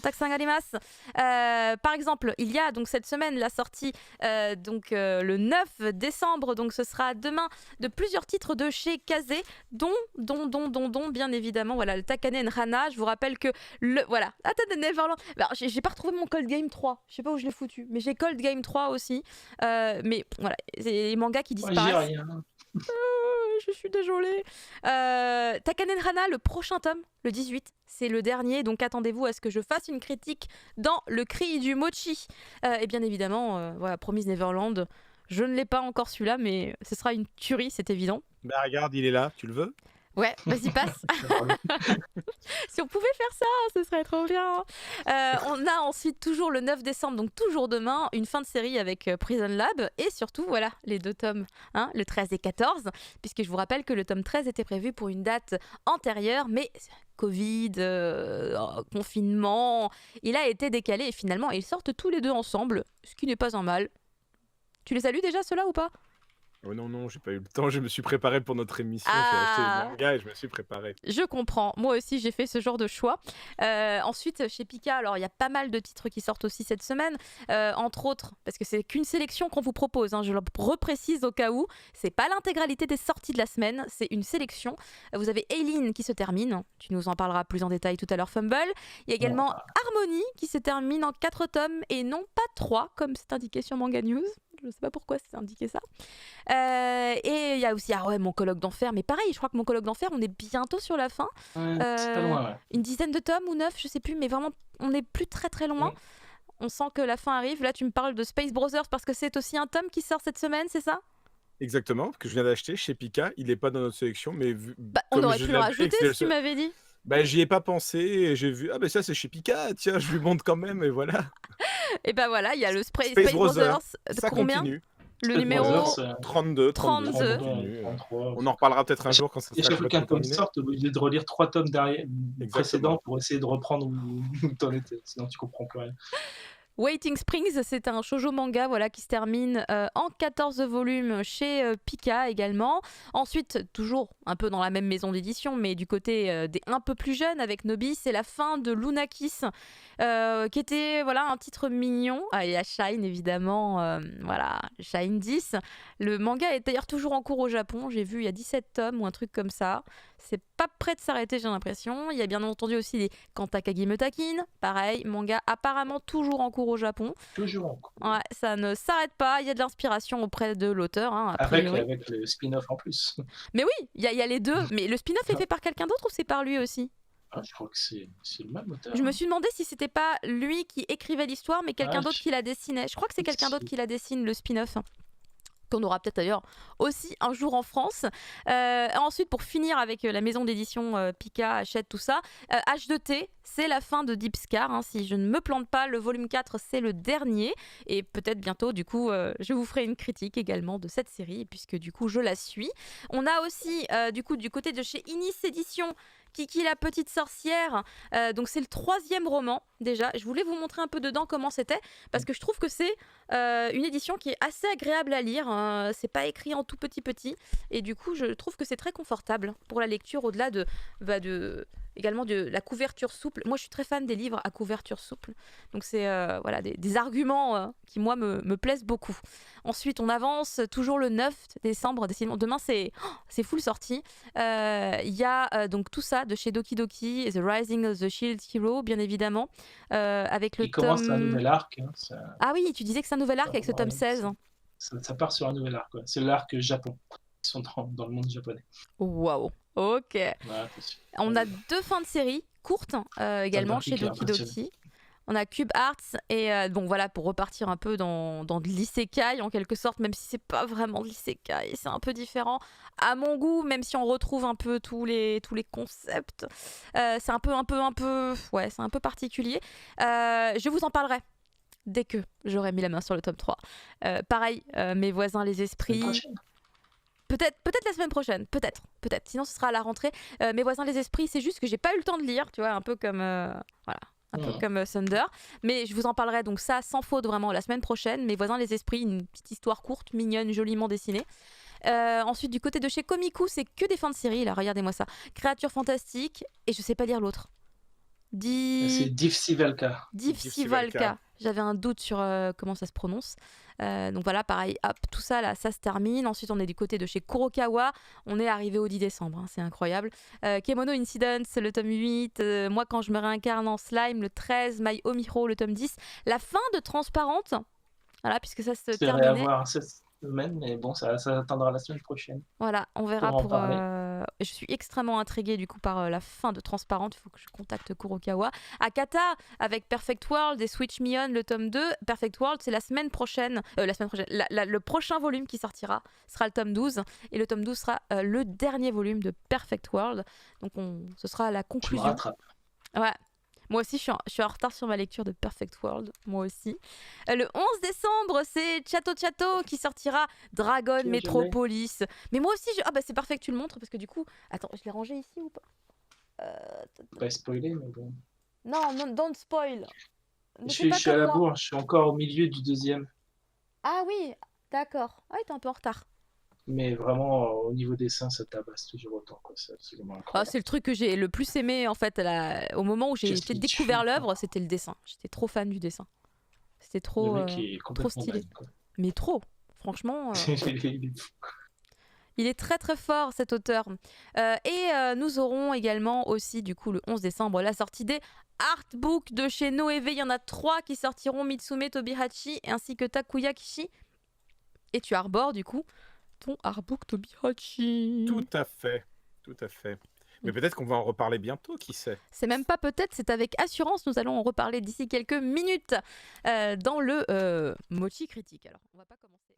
takusan arimasu. Par exemple, il y a donc cette semaine la sortie le 9 décembre, donc ce sera demain, de plusieurs titres de chez Kaze, dont bien évidemment voilà, le Takanen Hana. Je vous rappelle que Attends, Neverland. Alors, j'ai pas retrouvé mon Cold Game 3, je sais pas où je l'ai foutu, mais j'ai Cold Game 3 aussi. Mais voilà, c'est les mangas qui Moi, disparaissent. j'ai rien. Je suis désolée. Takanen Hana, le prochain tome, le 18, c'est le dernier, donc attendez-vous à ce que je fasse une critique dans le cri du mochi. Et bien évidemment, voilà, Promise Neverland, je ne l'ai pas encore celui-là, mais ce sera une tuerie, c'est évident. Bah regarde, il est là, tu le veux? Ouais, vas-y, passe. Si on pouvait faire ça, ce serait trop bien. On a ensuite toujours le 9 décembre, donc toujours demain, une fin de série avec Prison Lab et surtout, voilà, les deux tomes, hein, le 13 et 14, puisque je vous rappelle que le tome 13 était prévu pour une date antérieure, mais Covid, confinement, il a été décalé et finalement, ils sortent tous les deux ensemble, ce qui n'est pas un mal. Tu les as lus déjà, ceux-là, ou pas ? Oh non, j'ai pas eu le temps, je me suis préparé pour notre émission, j'ai acheté le manga et je me suis préparé. Je comprends, moi aussi j'ai fait ce genre de choix. Ensuite, chez Pika, alors il y a pas mal de titres qui sortent aussi cette semaine, entre autres, parce que c'est qu'une sélection qu'on vous propose, hein, je le reprécise au cas où, c'est pas l'intégralité des sorties de la semaine, c'est une sélection. Vous avez Aileen qui se termine, tu nous en parleras plus en détail tout à l'heure, Fumble. Il y a également Harmony qui se termine en 4 tomes et non pas 3, comme c'est indiqué sur Manga News. Je sais pas pourquoi c'est indiqué ça. Et il y a aussi mon colloque d'enfer, mais pareil, je crois que mon colloque d'enfer, on est bientôt sur la fin. C'est pas loin, ouais. Une dizaine de tomes ou 9, je sais plus, mais vraiment, on n'est plus très loin. On sent que la fin arrive. Là, tu me parles de Space Brothers parce que c'est aussi un tome qui sort cette semaine, c'est ça ? Exactement, que je viens d'acheter chez Pika, il est pas dans notre sélection, mais on aurait pu le rajouter si tu m'avais dit. Bah, j'y ai pas pensé et j'ai vu, ça c'est chez Pika, tiens, je lui montre quand même et voilà. Et bah voilà, il y a le Space Brothers, ça combien continue. Le numéro 32. On en reparlera peut-être un jour quand ça sera chaque fois qu'un tome sort, tu es obligé de relire 3 tomes précédents pour essayer de reprendre où tu en étais, sinon tu comprends plus rien. Waiting Springs, c'est un shoujo manga qui se termine en 14 volumes chez Pika également. Ensuite, toujours un peu dans la même maison d'édition, mais du côté des un peu plus jeunes avec Nobi, c'est la fin de Lunakis, qui était un titre mignon. Il y a Shine évidemment, Shine 10. Le manga est d'ailleurs toujours en cours au Japon, j'ai vu il y a 17 tomes ou un truc comme ça. C'est pas prêt de s'arrêter, j'ai l'impression. Il y a bien entendu aussi les Kantakagi Mutakin, pareil, manga apparemment toujours en cours au Japon. Toujours en cours. Ouais, ça ne s'arrête pas, il y a de l'inspiration auprès de l'auteur. Hein, avec le spin-off en plus. Mais oui, il y a les deux. Mais le spin-off est fait par quelqu'un d'autre ou c'est par lui aussi ? Je crois que c'est le même auteur. Je me suis demandé si c'était pas lui qui écrivait l'histoire, mais quelqu'un d'autre qui la dessinait. Je crois que c'est quelqu'un d'autre qui la dessine, le spin-off. Qu'on aura peut-être d'ailleurs aussi un jour en France. Ensuite, pour finir avec la maison d'édition Pika, Hachette, tout ça, H2T, c'est la fin de Deep Scar, hein, si je ne me plante pas, le volume 4, c'est le dernier, et peut-être bientôt, du coup, je vous ferai une critique également de cette série, puisque du coup, je la suis. On a aussi, du côté de chez Inis Éditions, Kiki la petite sorcière, donc c'est le 3e roman déjà. Je voulais vous montrer un peu dedans comment c'était, parce que je trouve que c'est une édition qui est assez agréable à lire. C'est pas écrit en tout petit, et du coup je trouve que c'est très confortable pour la lecture, au-delà également de la couverture souple. Moi je suis très fan des livres à couverture souple, donc c'est des arguments qui moi me plaisent beaucoup. Ensuite on avance, toujours le 9 décembre, demain c'est full sortie. Il y a donc tout ça de chez Doki Doki, The Rising of the Shield Hero, bien évidemment, avec le tome... commence un nouvel arc. Hein, Ah oui, tu disais que c'est un nouvel arc avec ce tome 16. Ça part sur un nouvel arc. C'est l'arc Japon. Ils sont dans le monde japonais. Waouh, ok. On a 2 fins de série courtes également chez Doki Doki. On a Cube Arts et pour repartir un peu dans de l'isekai en quelque sorte, même si c'est pas vraiment de l'isekai, c'est un peu différent à mon goût, même si on retrouve un peu tous les concepts. C'est un peu c'est un peu particulier. Je vous en parlerai dès que j'aurai mis la main sur le tome 3. Pareil, Mes voisins les esprits. Peut-être la semaine prochaine, peut-être. Sinon, ce sera à la rentrée. Mes voisins les esprits, c'est juste que j'ai pas eu le temps de lire, tu vois, un peu comme comme Thunder. Mais je vous en parlerai donc ça sans faute vraiment la semaine prochaine. Mes voisins les esprits, une petite histoire courte, mignonne, joliment dessinée. Ensuite, du côté de chez Komiku, c'est que des fins de série. Là, regardez-moi ça. Créatures fantastiques et je sais pas lire l'autre. C'est Div Sivalka. Div Sivalka. J'avais un doute sur comment ça se prononce. Donc voilà, pareil, hop, tout ça là, ça se termine. Ensuite, on est du côté de chez Kurokawa. On est arrivé au 10 décembre, hein, c'est incroyable. Kemono Incidents, le tome 8. Moi, quand je me réincarne en slime, le 13. My Home Hero, le tome 10. La fin de Transparente. Voilà, puisque ça se terminait. Je vais avoir cette semaine, mais bon, ça attendra la semaine prochaine. Voilà, on verra pour. Je suis extrêmement intriguée du coup par la fin de Transparente. Il faut que je contacte Kurokawa. Akata avec Perfect World et Switch Me On, le tome 2. Perfect World, c'est la semaine prochaine. Le prochain volume qui sortira sera le tome 12. Et le tome 12 sera le dernier volume de Perfect World. Donc ce sera la conclusion. Je me rattrape. Ouais. Moi aussi, je suis en retard sur ma lecture de Perfect World. Moi aussi. Le 11 décembre, c'est Chato Chato qui sortira Dragon Metropolis. Mais moi aussi, ah bah c'est parfait que tu le montres parce que du coup... Attends, je l'ai rangé ici ou pas Pas spoiler, mais bon. Non, don't spoil. Je suis à la bourre, je suis encore au milieu du deuxième. Ah oui, d'accord. Ah, t'es un peu en retard. Mais vraiment, au niveau dessin, ça tabasse toujours autant. C'est absolument incroyable. C'est le truc que j'ai le plus aimé en fait au moment où j'ai découvert l'œuvre, c'était le dessin. J'étais trop fan du dessin. C'était trop, trop stylé. Dingue, mais trop, franchement. Il est très très fort cet auteur. Et nous aurons également aussi du coup le 11 décembre la sortie des artbooks de chez Noévé. Il y en a 3 qui sortiront, Mitsume Tobihachi ainsi que Takuya Kishi. Et tu arbores du coup ton artbook Tobihachi. Tout à fait, tout à fait. Mais peut-être qu'on va en reparler bientôt, qui sait. C'est même pas peut-être, c'est avec assurance. Nous allons en reparler d'ici quelques minutes dans le Mochi Critique. Alors, on va pas commencer.